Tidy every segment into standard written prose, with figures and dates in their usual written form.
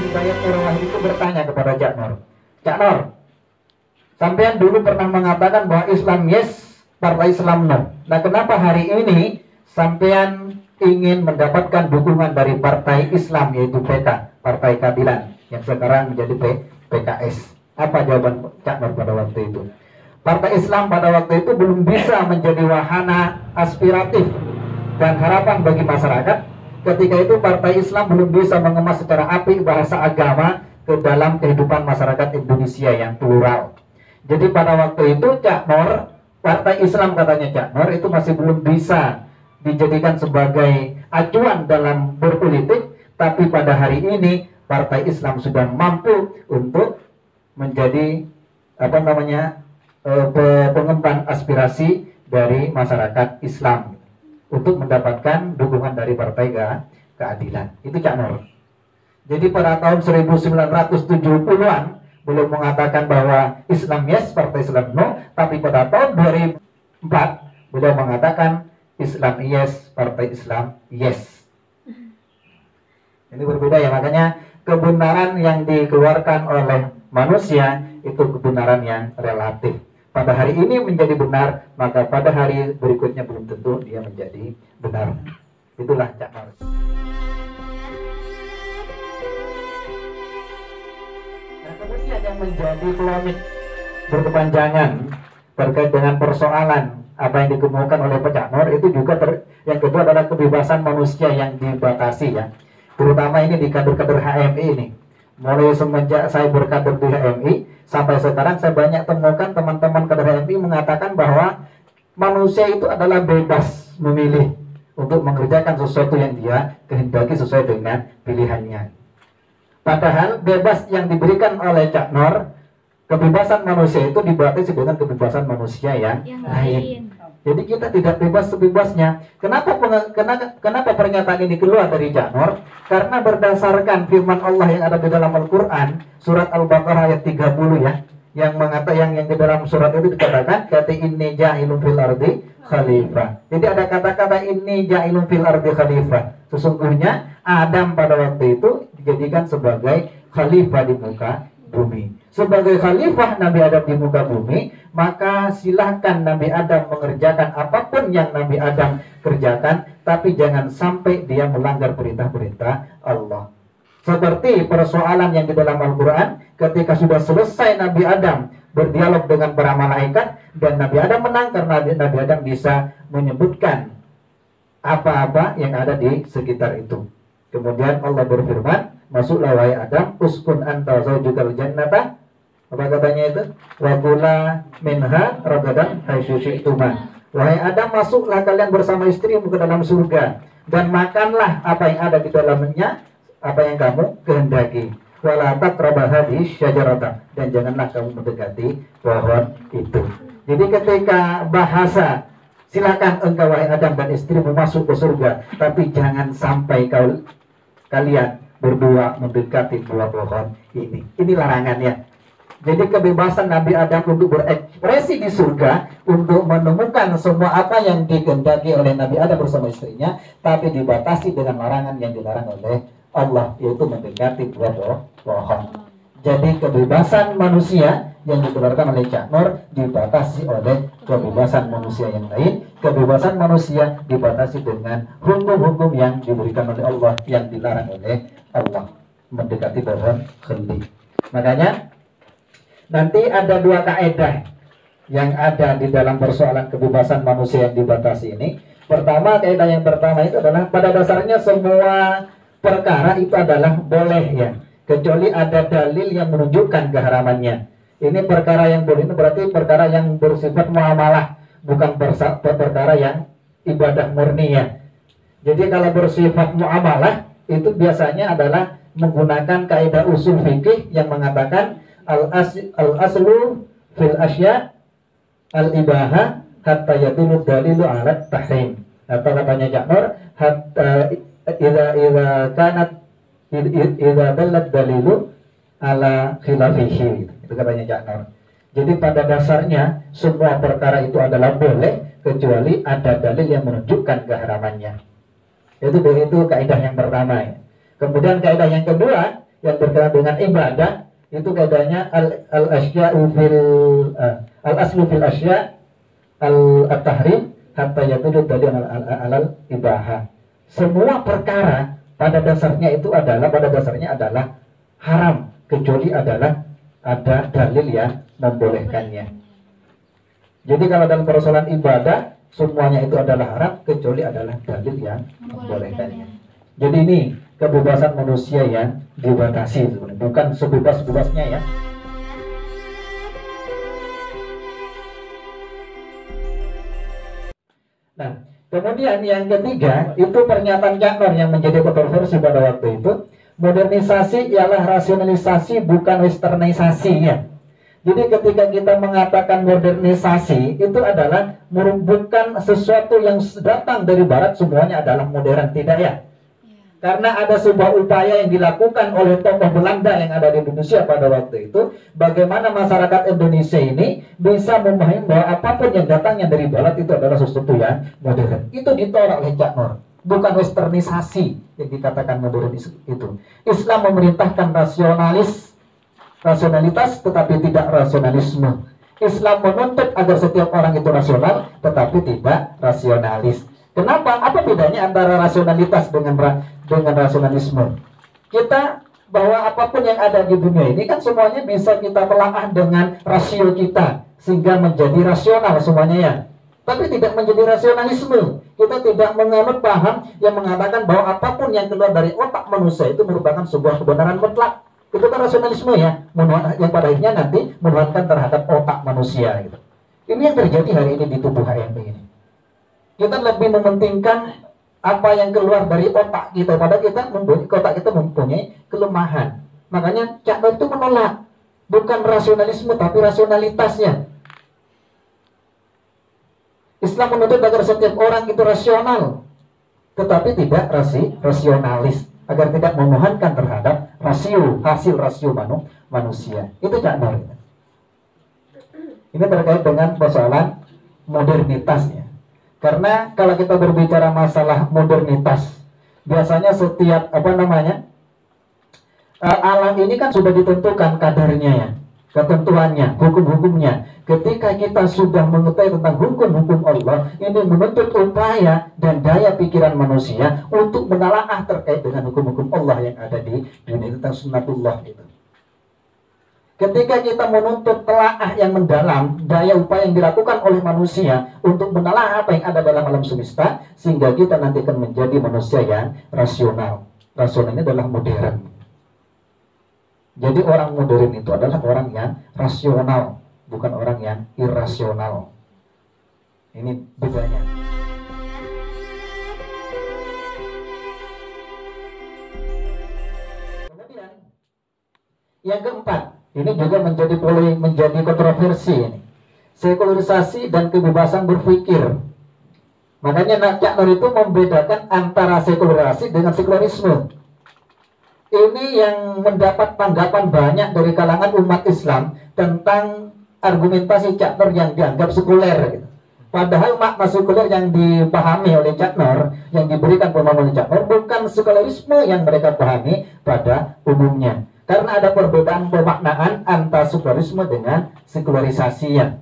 Hidayat Nurwahid itu bertanya kepada Cak Nur, Cak Nur, sampean dulu pernah mengatakan bahwa Islam yes, partai Islam no. Nah, kenapa hari ini sampean ingin mendapatkan dukungan dari partai Islam, yaitu PK, Partai Keadilan, yang sekarang menjadi PKS? Apa jawaban Cak Nur pada waktu itu? Partai Islam pada waktu itu belum bisa menjadi wahana aspiratif dan harapan bagi masyarakat. Ketika itu Partai Islam belum bisa mengemas secara apik bahasa agama ke dalam kehidupan masyarakat Indonesia yang plural. Jadi pada waktu itu Cak Nur, Partai Islam katanya Cak Nur itu masih belum bisa dijadikan sebagai acuan dalam berpolitik. Tapi pada hari ini Partai Islam sudah mampu untuk menjadi pengemban aspirasi dari masyarakat Islam untuk mendapatkan dukungan dari Partai Keadilan. Itu Cak Nur. Jadi pada tahun 1970-an belum mengatakan bahwa Islam yes, Partai Islam no, tapi pada tahun 2004 beliau mengatakan Islam yes, Partai Islam yes. Ini berbeda ya, makanya kebenaran yang dikeluarkan oleh manusia itu kebenaran yang relatif. Pada hari ini menjadi benar, maka pada hari berikutnya belum tentu dia menjadi benar. Itulah Cak Nur. Nah, kemudian yang menjadi polemik berkepanjangan terkait dengan persoalan apa yang dikemukakan oleh Cak Nur itu juga yang kedua adalah kebebasan manusia yang dibatasi ya. Terutama ini di kader-kader HMI ini. Mulai semenjak saya berkader di HMI sampai sekarang saya banyak temukan teman-teman kader HMI mengatakan bahwa manusia itu adalah bebas memilih untuk mengerjakan sesuatu yang dia kehendaki sesuai dengan pilihannya. Padahal bebas yang diberikan oleh Cak Nur, kebebasan manusia itu dibatasi dengan kebebasan manusia yang lain. Jadi kita tidak bebas sebebasnya. Kenapa pernyataan ini keluar dari Cak Nur? Karena berdasarkan firman Allah yang ada di dalam Al-Quran, surat Al-Baqarah ayat 30 ya, yang di dalam surat itu dikatakan kata inni ja'ilun fil ardi khalifah. Jadi ada kata-kata inni ja'ilun fil ardi khalifah. Sesungguhnya Adam pada waktu itu dijadikan sebagai khalifah di muka bumi. Sebagai khalifah Nabi Adam di muka bumi, maka silahkan Nabi Adam mengerjakan apapun yang Nabi Adam kerjakan, tapi jangan sampai dia melanggar perintah-perintah Allah. Seperti persoalan yang di dalam Al-Quran, ketika sudah selesai Nabi Adam berdialog dengan para malaikat, dan Nabi Adam menang karena Nabi Adam bisa menyebutkan apa-apa yang ada di sekitar itu. Kemudian Allah berfirman, masuklah wahai Adam, uskun anta zaujukal jannata. Apa katanya itu? Wa kula minha ragadan haitsu syi'tuma. Wahai Adam, masuklah kalian bersama istrimu ke dalam surga dan makanlah apa yang ada di dalamnya, apa yang kamu kehendaki. Wala taqrabu hadhihi syajarata, dan janganlah kamu mendekati pohon itu. Jadi ketika bahasa silakan engkau wahai Adam dan istrimu masuk ke surga, tapi jangan sampai kalian berdua mendekati buah pohon ini. Ini larangannya. Jadi kebebasan Nabi Adam untuk berekspresi di surga, untuk menemukan semua apa yang dikehendaki oleh Nabi Adam bersama istrinya, tapi dibatasi dengan larangan yang dilarang oleh Allah, yaitu mendekati buah pohon. Jadi kebebasan manusia yang dikeluarkan oleh Cak Nur dibatasi oleh kebebasan manusia yang lain. Kebebasan manusia dibatasi dengan hukum-hukum yang diberikan oleh Allah, yang dilarang oleh Allah, mendekati pohon khilli. Makanya nanti ada dua kaidah yang ada di dalam persoalan kebebasan manusia yang dibatasi ini. Pertama, kaidah yang pertama itu adalah pada dasarnya semua perkara itu adalah boleh ya, kecuali ada dalil yang menunjukkan keharamannya. Ini perkara yang boleh itu berarti perkara yang bersifat muamalah, bukan perkara yang ibadah murni ya. Jadi kalau bersifat muamalah itu biasanya adalah menggunakan kaidah usul fikih yang mengatakan al-aslu fil asya al-ibaha hatta yadullu dalilu ala tahrim. Atau katanya Cak Nur, hatta idza dallat dalilu ala khilafihi. Itu katanya Cak Nur. Jadi pada dasarnya semua perkara itu adalah boleh kecuali ada dalil yang menunjukkan keharamannya. Itu kaidah yang pertama ya. Kemudian kaidah yang kedua, yang berkenaan dengan ibadah itu kaidahnya al-aslu fil asya al-tahrim hatta yatudud dari alal ibaha. Semua perkara pada dasarnya adalah haram kecuali adalah ada dalil yang membolehkannya. Jadi kalau dalam persoalan ibadah semuanya itu adalah haram kecuali adalah dalil yang membolehkannya. Jadi ini kebebasan manusia yang dibatasi, bukan sebebas-bebasnya ya. Nah, kemudian yang ketiga itu pernyataan Cak Nur yang menjadi kontroversi pada waktu itu. Modernisasi ialah rasionalisasi, bukan westernisasi ya. Jadi ketika kita mengatakan modernisasi itu adalah bukan sesuatu yang datang dari barat semuanya adalah modern, tidak ya. Karena ada sebuah upaya yang dilakukan oleh tokoh Belanda yang ada di Indonesia pada waktu itu, bagaimana masyarakat Indonesia ini bisa memahami bahwa apapun yang datangnya dari barat itu adalah sesuatu yang modern. Itu ditolak oleh Cak Nur, bukan westernisasi yang dikatakan modern itu. Islam memerintahkan rasionalitas tetapi tidak rasionalisme. Islam menuntut agar setiap orang itu rasional tetapi tidak rasionalis. Kenapa? Apa bedanya antara rasionalitas dengan rasionalisme? Kita bahwa apapun yang ada di dunia ini kan semuanya bisa kita telaah dengan rasio kita sehingga menjadi rasional semuanya ya. Tapi tidak menjadi rasionalisme. Kita tidak menganut paham yang mengatakan bahwa apapun yang keluar dari otak manusia itu merupakan sebuah kebenaran mutlak. Itu kan rasionalisme ya, yang pada akhirnya nanti menuhankan terhadap otak manusia gitu. Ini yang terjadi hari ini di tubuh HMI ini. Kita lebih mementingkan apa yang keluar dari otak kita, padahal otak kita mempunyai kelemahan. Makanya Cak Nur itu menolak bukan rasionalisme tapi rasionalitasnya. Islam menuntut agar setiap orang itu rasional tetapi tidak rasionalis, agar tidak memohonkan terhadap hasil rasio manusia. Itu Cak Nur. Ini terkait dengan persoalan modernitasnya. Karena kalau kita berbicara masalah modernitas, biasanya setiap alam ini kan sudah ditentukan kadarnya ya, ketentuannya, hukum-hukumnya. Ketika kita sudah mengetahui tentang hukum-hukum Allah, ini menuntut upaya dan daya pikiran manusia untuk menelaah terkait dengan hukum-hukum Allah yang ada di dunia tentang sunnatullah itu. Ketika kita menuntut telaah yang mendalam, daya upaya yang dilakukan oleh manusia untuk menelaah apa yang ada dalam alam semesta, sehingga kita nanti akan menjadi manusia yang rasional. Rasional ini adalah modern. Jadi orang modern itu adalah orang yang rasional, bukan orang yang irasional. Ini bedanya. Kemudian yang keempat, ini juga menjadi kontroversi ini. Sekularisasi dan kebebasan berpikir. Makanya Cak Nur itu membedakan antara sekularisasi dengan sekularisme. Ini yang mendapat tanggapan banyak dari kalangan umat Islam tentang argumentasi Cak Nur yang dianggap sekuler gitu. Padahal makna sekuler yang dipahami oleh Cak Nur, yang diberikan pemahaman oleh Cak Nur, bukan sekularisme yang mereka pahami pada umumnya. Karena ada perbedaan pemaknaan antara sekularisme dengan sekularisasinya.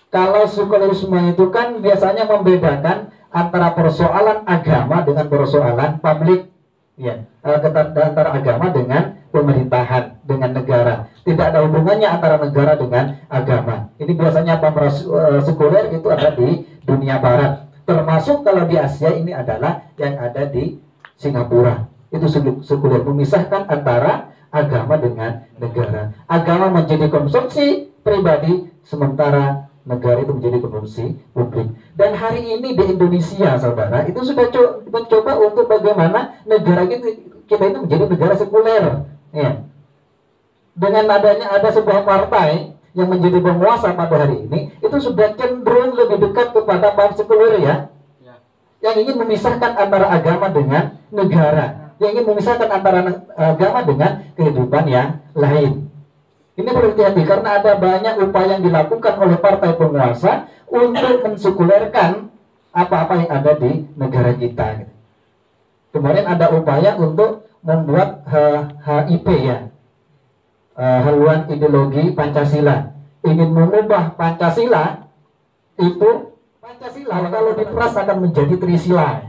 Kalau sekularisme itu kan biasanya membedakan antara persoalan agama dengan persoalan publik, ya, antara agama dengan pemerintahan, dengan negara. Tidak ada hubungannya antara negara dengan agama. Ini biasanya sekuler itu ada di dunia barat. Termasuk kalau di Asia ini adalah yang ada di Singapura. Itu sekuler, memisahkan antara agama dengan negara. Agama menjadi konsumsi pribadi, sementara negara itu menjadi konsumsi publik. Dan hari ini di Indonesia, saudara, itu sudah mencoba untuk bagaimana negara kita itu menjadi negara sekuler. Ya. Dengan adanya ada sebuah partai yang menjadi penguasa pada hari ini, itu sudah cenderung lebih dekat kepada partai sekuler ya. Yang ingin memisahkan antara agama dengan negara, yang ingin memisahkan antara agama dengan kehidupan yang lain. Ini perlu hati-hati karena ada banyak upaya yang dilakukan oleh partai penguasa untuk mensekulerkan apa-apa yang ada di negara kita. Kemarin ada upaya untuk membuat HIP ya, haluan ideologi Pancasila, ingin mengubah Pancasila itu, Pancasila kalau diperas akan menjadi Trisila.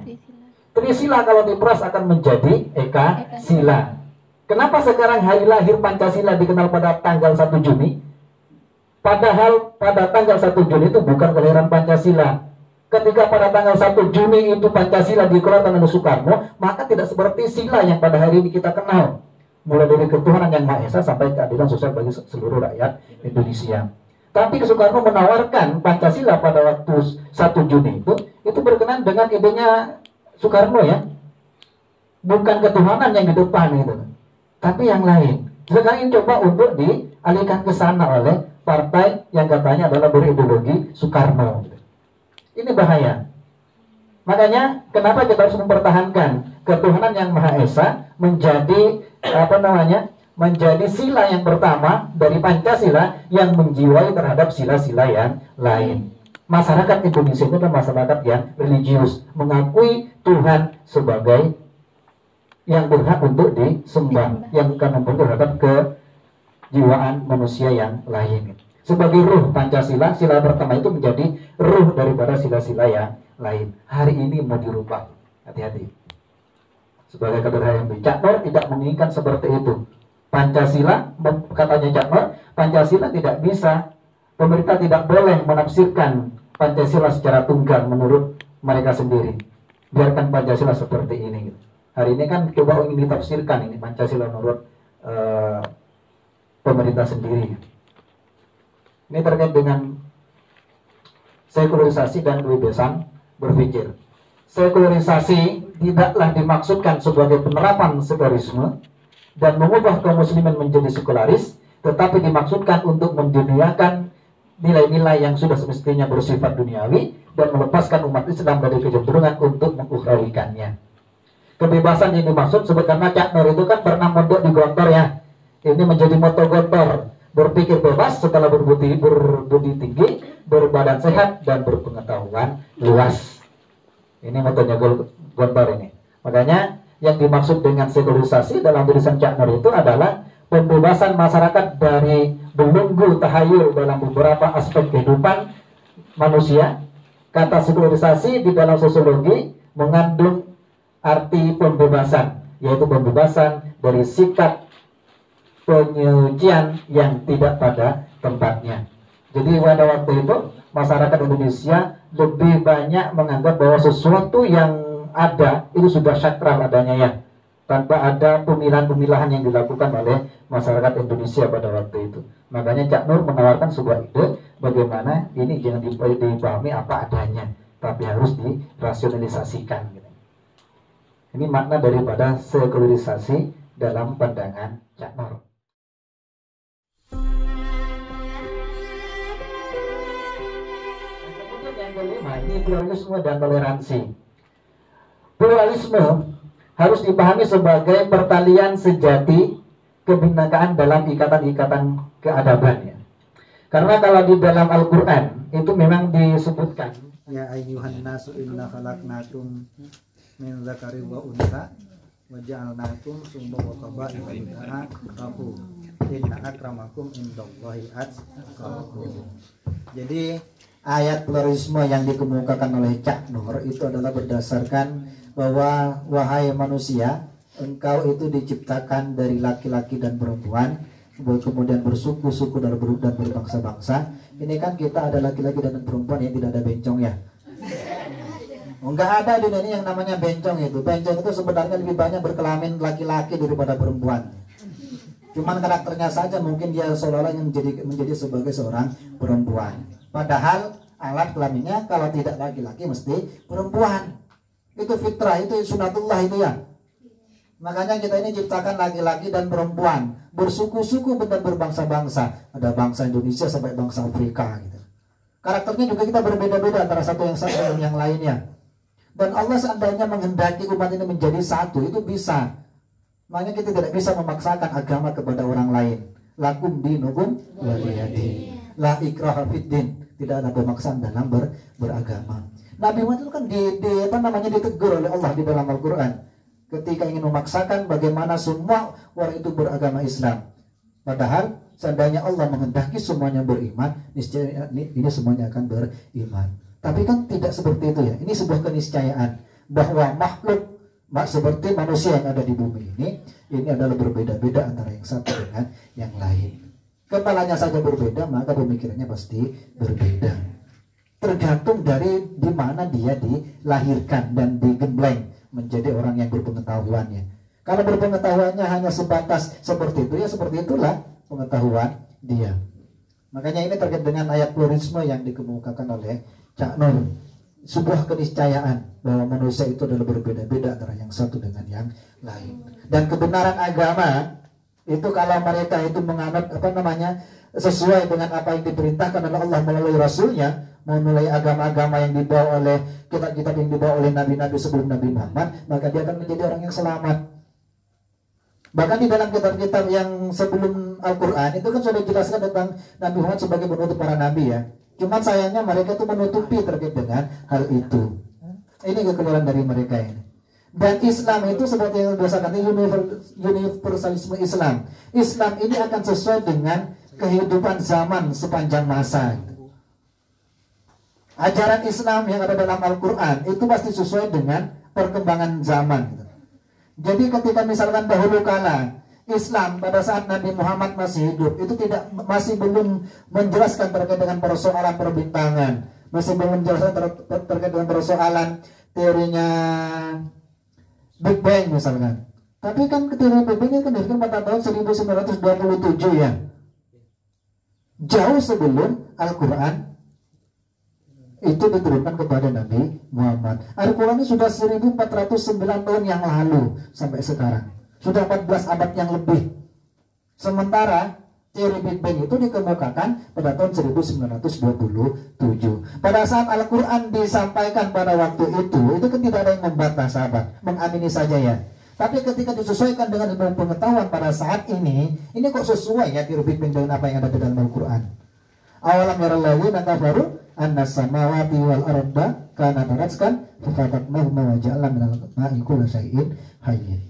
Trisila kalau diperas akan menjadi Eka Sila. Kenapa sekarang hari lahir Pancasila dikenal pada tanggal 1 Juni? Padahal pada tanggal 1 Juni itu bukan kelahiran Pancasila. Ketika pada tanggal 1 Juni itu Pancasila dikeluarkan oleh Soekarno, maka tidak seperti sila yang pada hari ini kita kenal. Mulai dari ketuhanan yang Maha Esa sampai keadilan sosial bagi seluruh rakyat Indonesia. Tapi Soekarno menawarkan Pancasila pada waktu 1 Juni itu berkenan dengan idenya Soekarno ya. Bukan ketuhanan yang di depan itu, tapi yang lain. Sekarang ini coba untuk dialihkan ke sana oleh partai yang katanya adalah berideologi Soekarno. Ini bahaya. Makanya kenapa kita harus mempertahankan ketuhanan yang Maha Esa menjadi menjadi sila yang pertama dari Pancasila yang menjiwai terhadap sila-sila yang lain. Masyarakat Indonesia itu adalah masyarakat yang religius, mengakui Tuhan sebagai yang berhak untuk disembah, yang akan membentuk terhadap kejiwaan manusia yang lain. Sebagai ruh Pancasila, sila pertama itu menjadi ruh daripada sila-sila yang lain. Hari ini mau dirubah, hati-hati. Sebagai kader yang Cak Nur tidak menginginkan seperti itu. Pancasila, katanya Cak Nur, Pancasila tidak bisa, pemerintah tidak boleh menafsirkan Pancasila secara tunggal menurut mereka sendiri. Biarkan Pancasila seperti ini. Hari ini kan coba ingin ditafsirkan ini Pancasila menurut pemerintah sendiri. Ini terkait dengan sekularisasi dan kebebasan berpikir. Sekularisasi tidaklah dimaksudkan sebagai penerapan sekularisme dan mengubah kaum muslimin menjadi sekularis, tetapi dimaksudkan untuk menduniakan nilai-nilai yang sudah semestinya bersifat duniawi dan melepaskan umat Islam dari kecenderungan untuk mengukhrawikannya. Kebebasan yang dimaksud sebetulnya Cak Nur itu kan pernah mondok di Gontor ya. Ini menjadi moto Gontor, berpikir bebas setelah berbudi tinggi, berbadan sehat dan berpengetahuan luas. Ini motonya Gontor ini. Makanya yang dimaksud dengan sekularisasi dalam tulisan Cak Nur itu adalah pembebasan masyarakat dari belenggu tahayul dalam beberapa aspek kehidupan manusia. Kata sekularisasi di dalam sosiologi mengandung arti pembebasan, yaitu pembebasan dari sikap penyucian yang tidak pada tempatnya. Jadi pada waktu itu masyarakat Indonesia lebih banyak menganggap bahwa sesuatu yang ada itu sudah sakral adanya ya, tanpa ada pemilahan-pemilahan yang dilakukan oleh masyarakat Indonesia pada waktu itu. Makanya Cak Nur menawarkan sebuah ide bagaimana ini jangan dipahami apa adanya, tapi harus dirasionalisasikan. Gitu. Ini makna daripada sekularisasi dalam pandangan Cak Nur. Kemudian yang kelima, ini pluralisme dan toleransi. Pluralisme harus dipahami sebagai pertalian sejati kebinekaan dalam ikatan-ikatan keadaban ya. Karena kalau di dalam Al-Qur'an itu memang disebutkan ya ayyuhan nasu inna khalaqnakum min dzakari wa untha wa ja'alnakum summa wa qaba'ila lita'arafu inna akramakum indallahi atqakum. Jadi ayat pluralisme yang dikemukakan oleh Cak Nur itu adalah berdasarkan bahwa wahai manusia, engkau itu diciptakan dari laki-laki dan perempuan, kemudian bersuku-suku dan berbangsa-bangsa. Ini kan kita ada laki-laki dan perempuan yang tidak ada bencong ya. Enggak ada di dunia ini yang namanya bencong itu. Bencong itu sebenarnya lebih banyak berkelamin laki-laki daripada perempuan. Cuman karakternya saja mungkin dia seolah-olah yang menjadi sebagai seorang perempuan. Padahal alat kelaminnya kalau tidak laki-laki mesti perempuan. Itu fitrah, itu sunatullah itu ya. Makanya kita ini ciptakan laki-laki dan perempuan, bersuku-suku dan berbangsa-bangsa. Ada bangsa Indonesia sampai bangsa Afrika gitu. Karakternya juga kita berbeda-beda antara satu yang satu dan yang lainnya. Dan Allah seandainya menghendaki umat ini menjadi satu, itu bisa. Makanya kita tidak bisa memaksakan agama kepada orang lain. Lakum dinukum waliyadin. La ikraha fiddin. Tidak ada pemaksaan dalam beragama. Nabi Muhammad itu kan ditegur oleh Allah di dalam Al-Quran. ketika ingin memaksakan bagaimana semua orang itu beragama Islam. Padahal seandainya Allah menghendaki semuanya beriman, niscaya ini semuanya akan beriman. Tapi kan tidak seperti itu ya. Ini sebuah keniscayaan bahwa makhluk seperti manusia yang ada di bumi ini adalah berbeda-beda antara yang satu dengan yang lain. Kepalanya saja berbeda, maka pemikirannya pasti berbeda. Tergantung dari di mana dia dilahirkan dan digembleng menjadi orang yang berpengetahuannya. Kalau berpengetahuannya hanya sebatas seperti itu, ya seperti itulah pengetahuan dia. Makanya ini terkait dengan ayat pluralisme yang dikemukakan oleh Cak Nur. Sebuah keniscayaan bahwa manusia itu adalah berbeda-beda antara yang satu dengan yang lain. Dan kebenaran agama itu kalau mereka itu menganut sesuai dengan apa yang diperintahkan oleh Allah melalui Rasulnya, melalui agama-agama yang dibawa oleh kitab-kitab yang dibawa oleh nabi-nabi sebelum Nabi Muhammad, maka dia akan menjadi orang yang selamat. Bahkan di dalam kitab-kitab yang sebelum Al-Quran itu kan sudah dijelaskan tentang Nabi Muhammad sebagai penutup para nabi ya. Cuma sayangnya mereka itu menutupi terkait dengan hal itu. Ini kekeliruan dari mereka ini. Dan Islam itu seperti yang berdasarkan universalisme Islam. Islam ini akan sesuai dengan kehidupan zaman sepanjang masa. Ajaran Islam yang ada dalam Al-Quran itu pasti sesuai dengan perkembangan zaman. Jadi ketika misalkan dahulu kala Islam pada saat Nabi Muhammad masih hidup itu masih belum menjelaskan terkait dengan persoalan perbintangan, masih belum menjelaskan terkait dengan persoalan teorinya Big Bang misalkan. Tapi kan teori Big Bang kan dilahirkan pada tahun 1927 ya, jauh sebelum Al-Quran itu diturunkan kepada Nabi Muhammad. Al-Quran ini sudah 1409 tahun yang lalu sampai sekarang. Sudah 14 abad yang lebih. Sementara teori Big Bang itu dikemukakan pada tahun 1927. Pada saat Al-Quran disampaikan pada waktu itu kan tidak ada yang membantah sahabat, mengamini saja ya. Tapi ketika disesuaikan dengan ilmu pengetahuan pada saat ini kok sesuai ya teori Big Bang dengan apa yang ada di dalam Al-Quran. Awalam yaralladzina kafaru annas samawati wal arda kanata ratskan fafataqnahuma wa ja'alna minal ma'i kulli syai'in hayy.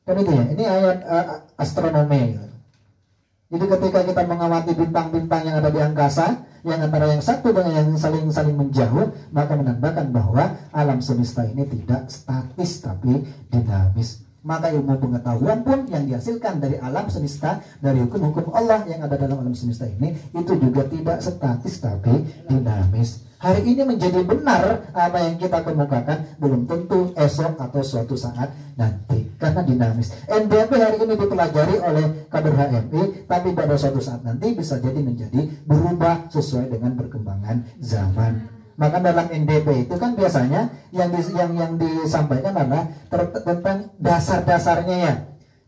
Kan itu ya, ini ayat astronomi gitu. Jadi ketika kita mengamati bintang-bintang yang ada di angkasa, yang antara yang satu dengan yang saling menjauh, maka menandakan bahwa alam semesta ini tidak statis tapi dinamis. Maka ilmu pengetahuan pun yang dihasilkan dari alam semesta, dari hukum-hukum Allah yang ada dalam alam semesta ini, itu juga tidak statis tapi dinamis. Hari ini menjadi benar apa yang kita kemukakan, belum tentu esok atau suatu saat nanti, karena dinamis. NDP hari ini dipelajari oleh kader HMI, tapi pada suatu saat nanti bisa jadi menjadi berubah sesuai dengan perkembangan zaman. Maka dalam NDP itu kan biasanya yang disampaikan adalah tentang dasar-dasarnya ya,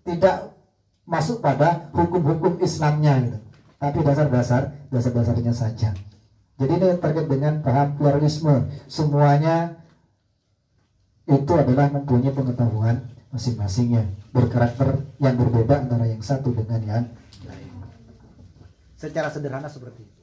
tidak masuk pada hukum-hukum Islamnya gitu, tapi dasar-dasarnya saja. Jadi ini terkait dengan paham pluralisme. Semuanya itu adalah mempunyai pengetahuan masing-masingnya, berkarakter yang berbeda antara yang satu dengan yang lain. Secara sederhana seperti itu.